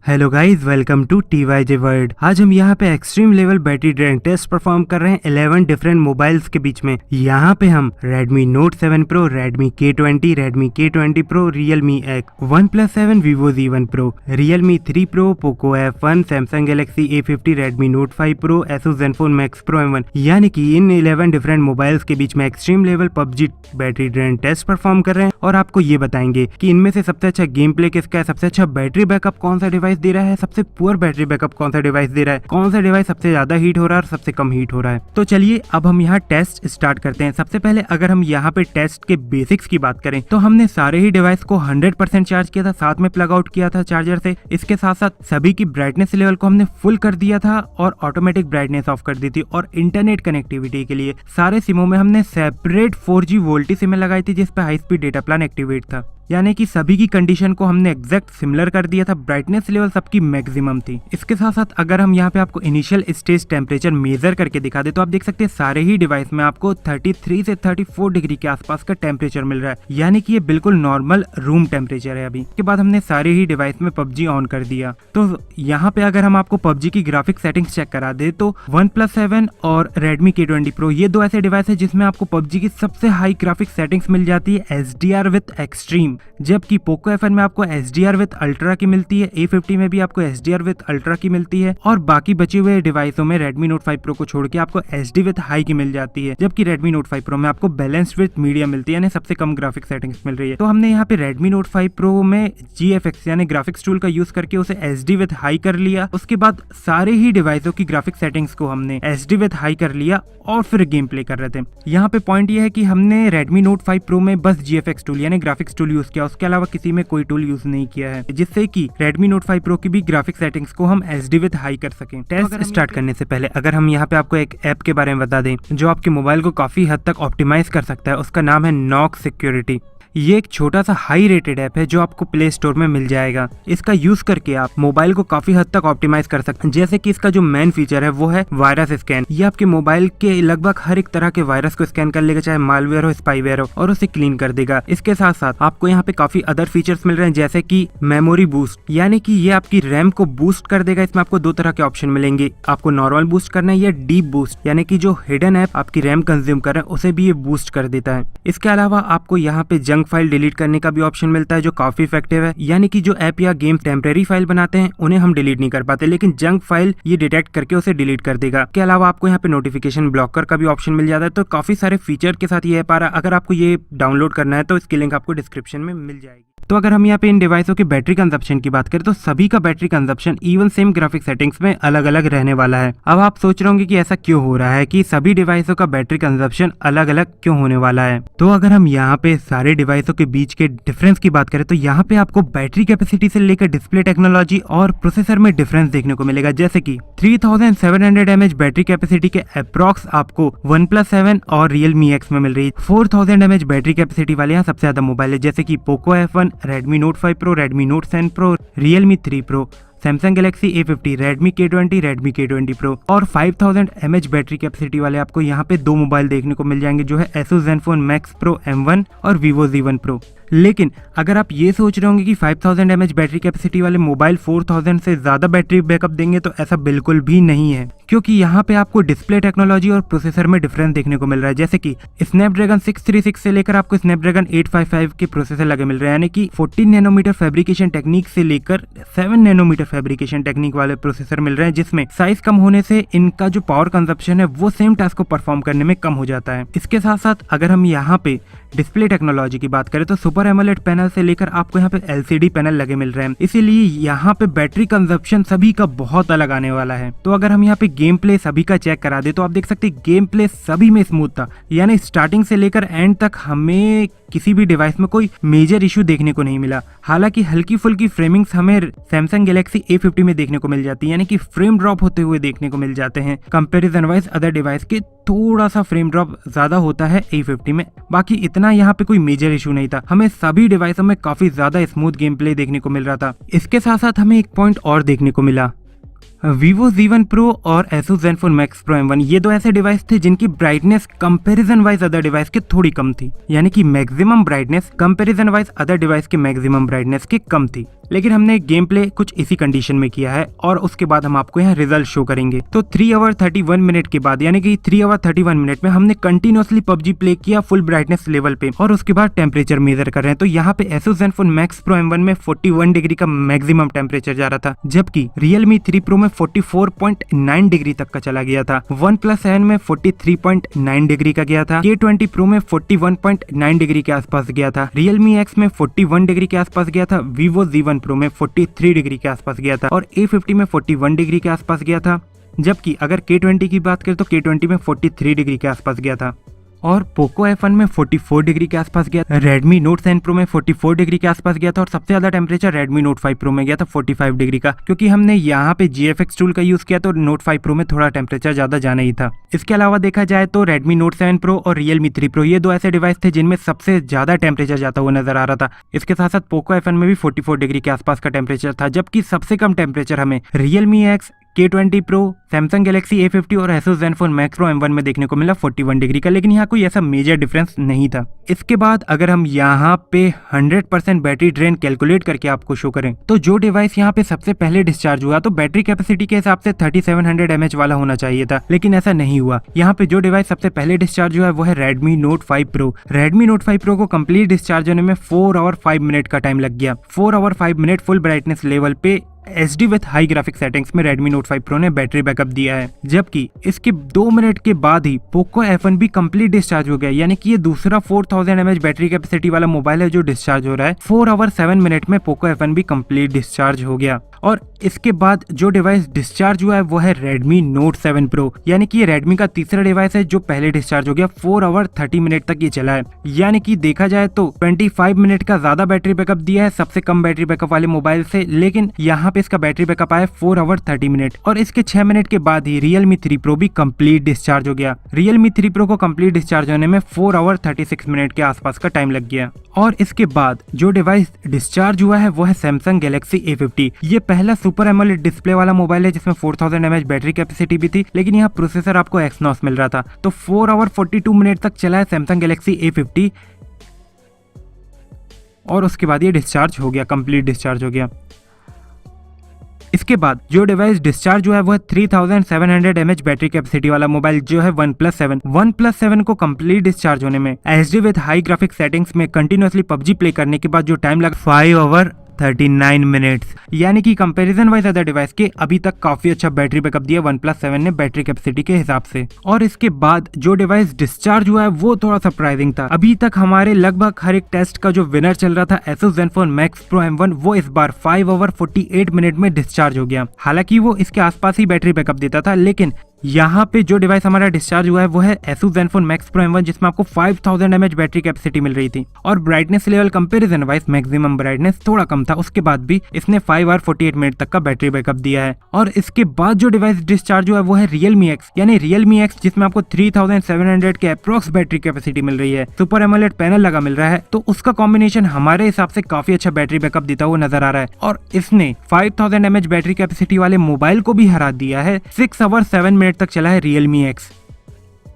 Hello guys, welcome to TYJ world. आज हम यहाँ पे extreme level battery drain test perform कर रहे हैं 11 डिफरेंट मोबाइल्स के बीच में। यहाँ पे हम Redmi Note 7 Pro, Redmi K20, Redmi K20 Pro, Realme X, OnePlus 7, Vivo Z1 Pro, Realme 3 Pro, Poco F1, Samsung Galaxy A50, Redmi Note 5 Pro, Asus Zenfone Max Pro M1, यानी कि इन 11 different mobiles के बीच में extreme level PUBG battery drain test perform कर रहे हैं और आपको ये बताएंगे कि इनमें से सबसे अच्छा गेम प्ले किसका है, सबसे अच्छा बैटरी बैकअप कौन सा डिवाइस दे रहा है, सबसे पुअर बैटरी बैकअप कौन सा डिवाइस दे रहा है, कौन सा डिवाइस सबसे ज्यादा हीट हो रहा है और सबसे कम हीट हो रहा है। तो चलिए अब हम यहाँ टेस्ट स्टार्ट करते हैं। सबसे पहले अगर हम यहाँ पे टेस्ट के बेसिक्स की बात करें तो हमने सारे ही डिवाइस को 100% चार्ज किया था, साथ में प्लग आउट किया था चार्जर से। इसके साथ साथ सभी की ब्राइटनेस लेवल को हमने फुल कर दिया था और ऑटोमेटिक ब्राइटनेस ऑफ कर दी थी। और इंटरनेट कनेक्टिविटी के लिए सारे सिमों में हमने सेपरेट 4G वोल्टी सिमें लगाई थी जिसपे high speed data plan activate था, यानी कि सभी की कंडीशन को हमने एग्जैक्ट सिमिलर कर दिया था। ब्राइटनेस लेवल सबकी मैक्सिमम थी। इसके साथ साथ अगर हम यहाँ पे आपको इनिशियल स्टेज टेम्परेचर मेजर करके दिखा दे तो आप देख सकते हैं सारे ही डिवाइस में आपको 33 से 34 डिग्री के आसपास का टेम्परेचर मिल रहा है, यानी कि ये बिल्कुल नॉर्मल रूम टेम्परेचर है। अभी के बाद हमने सारे ही डिवाइस में PUBG ऑन कर दिया। तो यहाँ पे अगर हम आपको PUBG की ग्राफिक सेटिंग्स चेक करा दे तो OnePlus 7 और Redmi K20 Pro ये दो ऐसे डिवाइस है जिसमें आपको PUBG की सबसे हाई ग्राफिक सेटिंग्स मिल जाती है HDR विद एक्सट्रीम, जबकि Poco F1 में आपको HDR विद अल्ट्रा की मिलती है, A50 में भी आपको HDR विद अल्ट्रा की मिलती है और बाकी बचे हुए डिवाइसों में Redmi Note 5 Pro को छोड़ के आपको HD विद हाई की मिल जाती है, जबकि Redmi Note 5 Pro में आपको बैलेंस्ड विद मीडियम मिलती है, यानी सबसे कम ग्राफिक सेटिंग्स मिल रही है। तो हमने यहाँ पे Redmi Note 5 Pro में GFX यानी ग्राफिक्स टूल का यूज करके उसे HD विद हाई कर लिया। उसके बाद सारे ही डिवाइसों की ग्राफिक सेटिंग्स को हमने HD विद हाई कर लिया और फिर गेम प्ले कर रहे थे। यहाँ पे पॉइंट ये है कि हमने Redmi Note 5 Pro में बस GFX टूल यानी ग्राफिक्स टूल यूज किया, उसके अलावा किसी में कोई टूल यूज नहीं किया है, जिससे कि Redmi Note 5 Pro की भी ग्राफिक सेटिंग्स को हम HD विद हाई कर सकें। टेस्ट स्टार्ट करने से पहले अगर हम यहाँ पे आपको एक ऐप के बारे में बता दें जो आपके मोबाइल को काफी हद तक ऑप्टिमाइज कर सकता है, उसका नाम है Knox सिक्योरिटी। ये एक छोटा सा हाई रेटेड ऐप है जो आपको प्ले स्टोर में मिल जाएगा। इसका यूज करके आप मोबाइल को काफी हद तक ऑप्टिमाइज कर सकते हैं। जैसे कि इसका जो मेन फीचर है वो है वायरस स्कैन। ये आपके मोबाइल के लगभग हर एक तरह के वायरस को स्कैन कर लेगा, चाहे मालवेयर हो, स्पाईवेयर हो, और उसे क्लीन कर देगा। इसके साथ साथ आपको यहाँ पे काफी अदर फीचर्स मिल रहे हैं जैसे कि मेमोरी बूस्ट, यानी कि ये आपकी रैम को बूस्ट कर देगा। इसमें आपको दो तरह के ऑप्शन मिलेंगे, आपको नॉर्मल बूस्ट करना है या डीप बूस्ट, यानी कि जो हिडन ऐप आपकी रैम कंज्यूम कर रहे हैं उसे भी ये बूस्ट कर देता है। इसके अलावा आपको यहाँ पे जंक फाइल डिलीट करने का भी ऑप्शन मिलता है जो काफी इफेक्टिव है, यानी कि जो ऐप या गेम टेम्परेरी फाइल बनाते हैं उन्हें हम डिलीट नहीं कर पाते, लेकिन जंक फाइल ये डिटेक्ट करके उसे डिलीट कर देगा। इसके अलावा आपको यहाँ पे नोटिफिकेशन ब्लॉकर का भी ऑप्शन मिल जाता है। तो काफी सारे फीचर के साथ ये ऐप आ रहा है। अगर आपको ये डाउनलोड करना है तो इसकी लिंक आपको डिस्क्रिप्शन में मिल जाएगी। तो अगर हम यहाँ पे इन डिवाइसों की बैटरी कंजप्शन की बात करें तो सभी का battery consumption even same graphic settings में अलग अलग रहने वाला है। अब आप सोच रहे होंगे कि ऐसा क्यों हो रहा है कि सभी डिवाइसों का बैटरी कंजप्शन अलग अलग क्यों होने वाला है। तो अगर हम यहाँ पे सारे डिवाइसों के बीच के डिफरेंस की बात करें तो यहाँ पे आपको बैटरी कैपेसिटी से लेकर डिस्प्ले टेक्नोलॉजी और प्रोसेसर में डिफरेंस देखने को मिलेगा। जैसे कि 3700 mAh बैटरी कैपेसिटी के अप्रॉक्स आपको OnePlus 7 और Realme X में मिल रही है। 4000 mAh बैटरी कैपेसिटी वाले यहाँ सबसे ज्यादा मोबाइल है जैसे कि Poco F1, Redmi Note 5 Pro, Redmi Note 10 Pro, Realme 3 Pro, Samsung Galaxy A50, Redmi K20, Redmi K20 Pro और 5000 mAh बैटरी कैपेसिटी वाले आपको यहाँ पे दो मोबाइल देखने को मिल जाएंगे जो है Asus Zenfone Max Pro M1 और Vivo Z1 Pro। लेकिन अगर आप ये सोच रहे होंगे कि 5000 mAh बैटरी कैपेसिटी वाले मोबाइल 4000 से ज्यादा बैटरी बैकअप देंगे तो ऐसा बिल्कुल भी नहीं है, क्योंकि यहाँ पे आपको डिस्प्ले टेक्नोलॉजी और प्रोसेसर में डिफरेंस देखने को मिल रहा है। जैसे कि Snapdragon 636 से लेकर आपको Snapdragon 855 के प्रोसेसर लगे मिल रहे हैं, यानी कि 14 नैनोमीटर फैब्रिकेशन टेक्निक से लेकर 7 नैनोमीटर फैब्रिकेशन टेक्निक वाले प्रोसेसर मिल रहे हैं, जिसमें साइज कम होने से इनका जो पावर कंजप्शन है वो सेम टास्क को परफॉर्म करने में कम हो जाता है। इसके साथ साथ अगर हम यहाँ पे डिस्प्ले टेक्नोलॉजी की बात करें तो सुपर एमोलेड पैनल से लेकर आपको यहाँ पे LCD पैनल लगे मिल रहे हैं, इसीलिए यहाँ पे बैटरी कंजप्शन सभी का बहुत अलग आने वाला है। तो अगर हम यहाँ पे गेम प्ले सभी का चेक करा दे तो आप देख सकते हैं गेम प्ले सभी में स्मूथ था, यानी स्टार्टिंग से लेकर एंड तक हमें किसी भी डिवाइस में कोई मेजर इशू देखने को नहीं मिला। हालांकि हल्की फुल्की फ्रेमिंग्स हमें Samsung Galaxy A50 में देखने को मिल जाती है, यानी कि फ्रेम ड्रॉप होते हुए देखने को मिल जाते हैं। कंपैरिजन वाइज अदर डिवाइस के थोड़ा सा फ्रेम ड्रॉप ज्यादा होता है A50 में, बाकी इतना यहाँ पे कोई मेजर इशू नहीं था। हमें सभी डिवाइसों में काफी ज्यादा स्मूथ गेम प्ले देखने को मिल रहा था। इसके साथ साथ हमें एक पॉइंट और देखने को मिला, Vivo Z1 Pro और Asus Zenfone Max Pro M1 ये दो ऐसे डिवाइस थे जिनकी brightness comparison wise other device के थोड़ी कम थी, यानी कि maximum brightness comparison wise other device के मैक्सिमम ब्राइटनेस के कम थी। लेकिन हमने गेम प्ले कुछ इसी कंडीशन में किया है और उसके बाद हम आपको यहाँ रिजल्ट शो करेंगे। तो 3 आवर 31 मिनट के बाद यानी कि 3 आवर 31 मिनट में हमने कंटिन्यूअसली पबजी प्ले किया फुल ब्राइटनेस लेवल पे और उसके बाद टेम्परेचर मेजर कर रहे हैं। तो यहाँ पे Asus Zenfone Max Pro M1 में 41 डिग्री का मैक्सिमम टेम्परेचर जा रहा था, जबकि Realme 3 Pro में 44.9 डिग्री तक का चला गया था। OnePlus 7 में 43.9 डिग्री का गया था। K20 Pro में 41.9 डिग्री के आसपास गया था। Realme X में 41 डिग्री के आसपास गया था। Vivo Z1 Pro में 43 डिग्री के आसपास गया था और A50 में 41 डिग्री के आसपास गया था। जबकि अगर K20 की बात करें तो K20 में 43 डिग्री के आसपास गया था और Poco F1 में 44 डिग्री के आसपास गया। Redmi Note 10 Pro में 44 डिग्री के आसपास गया था और सबसे ज्यादा टेम्परेचर Redmi Note 5 Pro में गया था 45 डिग्री का, क्योंकि हमने यहाँ पे GFX टूल का यूज किया तो Note 5 Pro में थोड़ा टेम्परेचर ज्यादा जाना ही था। इसके अलावा देखा जाए तो Redmi Note 7 Pro और Realme 3 Pro ये दो ऐसे डिवाइस थे जिनमें सबसे ज्यादा टेम्परेचर जाता हुआ नजर आ रहा था। इसके साथ साथ Poco F1 में भी 44 डिग्री के आसपास का टेम्परेचर था, जबकि सबसे कम टेम्परेचर हमें Realme X, K20 Pro, Samsung Galaxy A50 और Asus Zenfone Max Pro M1 में देखने को मिला 41 डिग्री का, लेकिन यहाँ कोई ऐसा मेजर डिफरेंस नहीं था। इसके बाद अगर हम यहाँ पे 100% बैटरी ड्रेन कैलकुलेट करके आपको शो करें तो जो डिवाइस यहाँ पे सबसे पहले डिस्चार्ज हुआ तो बैटरी कैपेसिटी के हिसाब से 3700 mAh वाला होना चाहिए था, लेकिन ऐसा नहीं हुआ। यहाँ पे जो डिवाइस सबसे पहले डिस्चार्ज हुआ है वो है Redmi Note 5 Pro। Redmi Note 5 Pro को कंप्लीट डिस्चार्ज होने में 4 आवर 5 मिनट का टाइम लग गया। 4 hour 5 minute full brightness level पे HD with high graphic settings में Redmi Note 5 Pro ने बैटरी बैकअप दिया है, जबकि इसके 2 मिनट के बाद ही Poco F1 भी कंप्लीट डिस्चार्ज हो गया। यानी कि ये दूसरा 4000 mAh बैटरी कैपेसिटी वाला मोबाइल है जो डिस्चार्ज हो रहा है। 4 आवर 7 मिनट में Poco F1 भी कंप्लीट डिस्चार्ज हो गया। और इसके बाद जो डिवाइस डिस्चार्ज हुआ है वो है Redmi Note 7 Pro, यानी कि ये Redmi का तीसरा डिवाइस है जो पहले डिस्चार्ज हो गया। 4 आवर 30 मिनट तक ये चला है, यानी कि देखा जाए तो 25 मिनट का ज्यादा बैटरी बैकअप दिया है सबसे कम बैटरी बैकअप वाले मोबाइल से, लेकिन यहाँ पे इसका बैटरी बैकअप आया 4 आवर 30 मिनट। और इसके 6 मिनट के बाद ही Realme 3 Pro भी कंप्लीट डिस्चार्ज हो गया। Realme 3 Pro को कंप्लीट डिस्चार्ज होने में 4 आवर 36 मिनट के आसपास का टाइम लग गया। और इसके बाद जो डिवाइस डिस्चार्ज हुआ है वो है Samsung Galaxy A50। ये पहला सुपर एमोलेड डिस्प्ले वाला मोबाइल है जिसमें 4000 mAh बैटरी कैपेसिटी भी थी, लेकिन यहाँ प्रोसेसर आपको Exynos मिल रहा था। तो 4 आवर 42 मिनट तक चला है Samsung Galaxy A50 और उसके बाद ये डिस्चार्ज हो गया, कंप्लीट डिस्चार्ज हो गया। इसके बाद जो डिवाइस डिस्चार्ज हुआ है वो है 3700 mAh बैटरी कैपेसिटी वाला मोबाइल जो है OnePlus 7। OnePlus 7 को कंप्लीट डिस्चार्ज होने में HD with high graphic settings में कंटिन्यूअसली पबजी प्ले करने के बाद जो टाइम लगा 5 आवर 39 मिनट्स, यानी कि कंपैरिजन वाइज अदर डिवाइस के अभी तक काफी अच्छा बैटरी बैकअप दिया OnePlus 7 ने बैटरी कैपेसिटी के हिसाब से। और इसके बाद जो डिवाइस डिस्चार्ज हुआ है वो थोड़ा सरप्राइजिंग था। अभी तक हमारे लगभग हर एक टेस्ट का जो विनर चल रहा था Asus Zenfone Max Pro M1, वो इस बार 5 आवर 48 मिनट में डिस्चार्ज हो गया। हालांकि वो इसके आसपास ही बैटरी बैकअप देता था, लेकिन यहाँ पे जो डिवाइस हमारा डिस्चार्ज हुआ है वो है Asus Zenfone Max Pro M1 जिसमें आपको 5000 mAh बैटरी कैपेसिटी मिल रही थी और brightness level comparison wise maximum brightness थोड़ा कम था। उसके बाद भी इसने 5 आवर 48 मिनट तक का बैटरी बैकअप दिया है। और इसके बाद जो डिवाइस डिस्चार्ज हुआ है वो है Realme X, यानी Realme X जिसमें आपको 3700 के अप्रोक्स बैटरी कैपेसिटी मिल रही है, सुपर एमोलेड पैनल लगा मिल रहा है, तो उसका कॉम्बिनेशन हमारे हिसाब से काफी अच्छा बैटरी बैकअप देता हुआ नजर आ रहा है। और इसने 5000 mAh बैटरी कैपेसिटी वाले मोबाइल को भी हरा दिया है। 6 आवर 7 मिनट तक चला है Realme X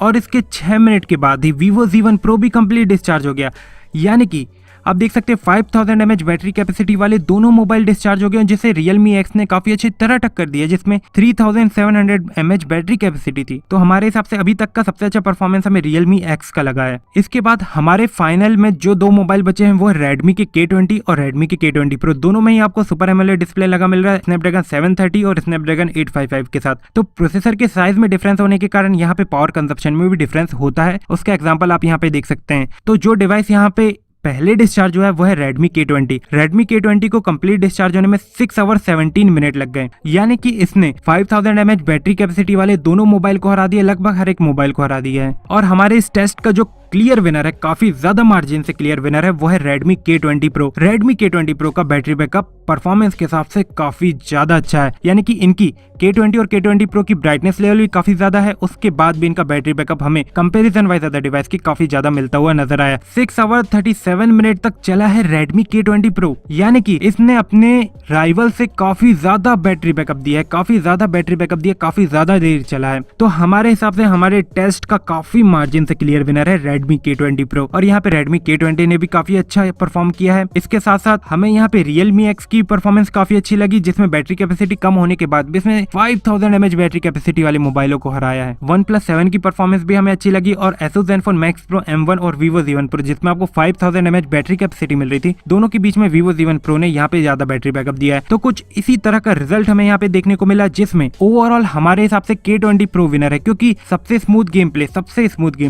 और इसके 6 मिनट के बाद ही Vivo Z1 Pro भी कंप्लीट डिस्चार्ज हो गया। यानी कि आप देख सकते हैं 5000 mAh बैटरी कैपेसिटी वाले दोनों मोबाइल डिस्चार्ज हो गए, जिसे Realme X ने काफी अच्छी तरह टक्कर दी है जिसमें 3700 mAh बैटरी कैपेसिटी थी। तो हमारे हिसाब से अभी तक का सबसे अच्छा परफॉर्मेंस हमें Realme X का लगा है। इसके बाद हमारे फाइनल में जो दो मोबाइल बचे हैं वो है Redmi के K20 और Redmi के K20 Pro। दोनों में ही आपको सुपर एमोलेड डिस्प्ले लगा मिल रहा है Snapdragon 730 और Snapdragon 855 के साथ। तो प्रोसेसर के साइज में डिफरेंस होने के कारण यहाँ पे पावर कंजप्शन में भी डिफरेंस होता है। उसका एग्जाम्पल आप यहाँ पे देख सकते हैं। तो जो डिवाइस यहाँ पे पहले डिस्चार्ज हुआ है वो है Redmi K20। Redmi K20 को कंप्लीट डिस्चार्ज होने में 6 आवर 17 मिनट लग गए, यानी कि इसने 5000 mAh बैटरी कैपेसिटी वाले दोनों मोबाइल को हरा दिया, लगभग हर एक मोबाइल को हरा दिया है। और हमारे इस टेस्ट का जो क्लियर विनर है, काफी ज्यादा मार्जिन से क्लियर विनर है, वो है Redmi K20 Pro। Redmi K20 Pro का बैटरी बैकअप परफॉर्मेंस के हिसाब से काफी ज्यादा अच्छा है, यानी कि इनकी K20 और K20 Pro की ब्राइटनेस लेवल भी काफी ज्यादा है। उसके बाद भी इनका बैटरी बैकअप हमें कंपैरिजन वाइज अदर डिवाइस की काफी ज्यादा मिलता हुआ नजर आया। 6 आवर 37 मिनट तक चला है Redmi K20 Pro, यानी कि इसने अपने राइवल से काफी ज्यादा बैटरी बैकअप दिया है, काफी ज्यादा बैटरी बैकअप दिया, काफी ज्यादा देर चला है। तो हमारे हिसाब से हमारे टेस्ट का काफी मार्जिन से क्लियर विनर है Redmi Redmi K20 Pro और यहाँ पे Redmi K20 ने भी काफी अच्छा परफॉर्म किया है। इसके साथ साथ हमें यहाँ पे Realme X की परफॉर्मेंस काफी अच्छी लगी, जिसमें बैटरी कैपेसिटी कम होने के बाद भी इसमें 5000 mAh बैटरी कैपेसिटी वाले मोबाइलों को हराया है। OnePlus 7 की परफॉर्मेंस भी हमें अच्छी लगी और Asus Zenfone Max Pro M1 और Vivo Z1 Pro जिसमें आपको 5000 mAh बैटरी कैपेसिटी मिल रही थी, दोनों के बीच में Vivo Z1 Pro ने यहाँ पे ज्यादा बैटरी बैकअप दिया है। तो कुछ इसी तरह का रिजल्ट हमें यहाँ पे देखने को मिला, जिसमें ओवरऑल हमारे हिसाब से K20 Pro विनर है, क्योंकि सबसे स्मूथ गेम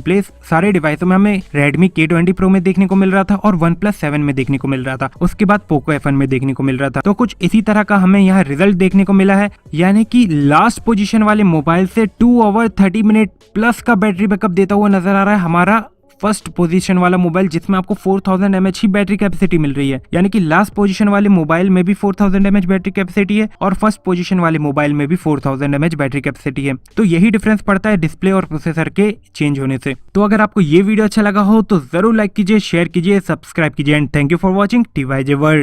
प्ले सारे डिवाइसों में हमें Redmi K20 Pro में देखने को मिल रहा था और OnePlus 7 में देखने को मिल रहा था, उसके बाद Poco F1 में देखने को मिल रहा था। तो कुछ इसी तरह का हमें यहाँ रिजल्ट देखने को मिला है, यानी कि लास्ट पोजीशन वाले मोबाइल से 2 आवर 30 मिनट प्लस का बैटरी बैकअप देता हुआ नजर आ रहा है हमारा फर्स्ट पोजीशन वाला मोबाइल, जिसमें आपको 4000 mAh ही बैटरी कैपेसिटी मिल रही है। यानी कि लास्ट पोजीशन वाले मोबाइल में भी 4000 mAh बैटरी कैपेसिटी है और फर्स्ट पोजीशन वाले मोबाइल में भी 4000 mAh बैटरी कैपेसिटी है। तो यही डिफरेंस पड़ता है डिस्प्ले और प्रोसेसर के चेंज होने से। तो अगर आपको ये वीडियो अच्छा लगा हो तो जरूर लाइक कीजिए, शेयर कीजिए, सब्सक्राइब कीजिए and thank you for watching TYJ world.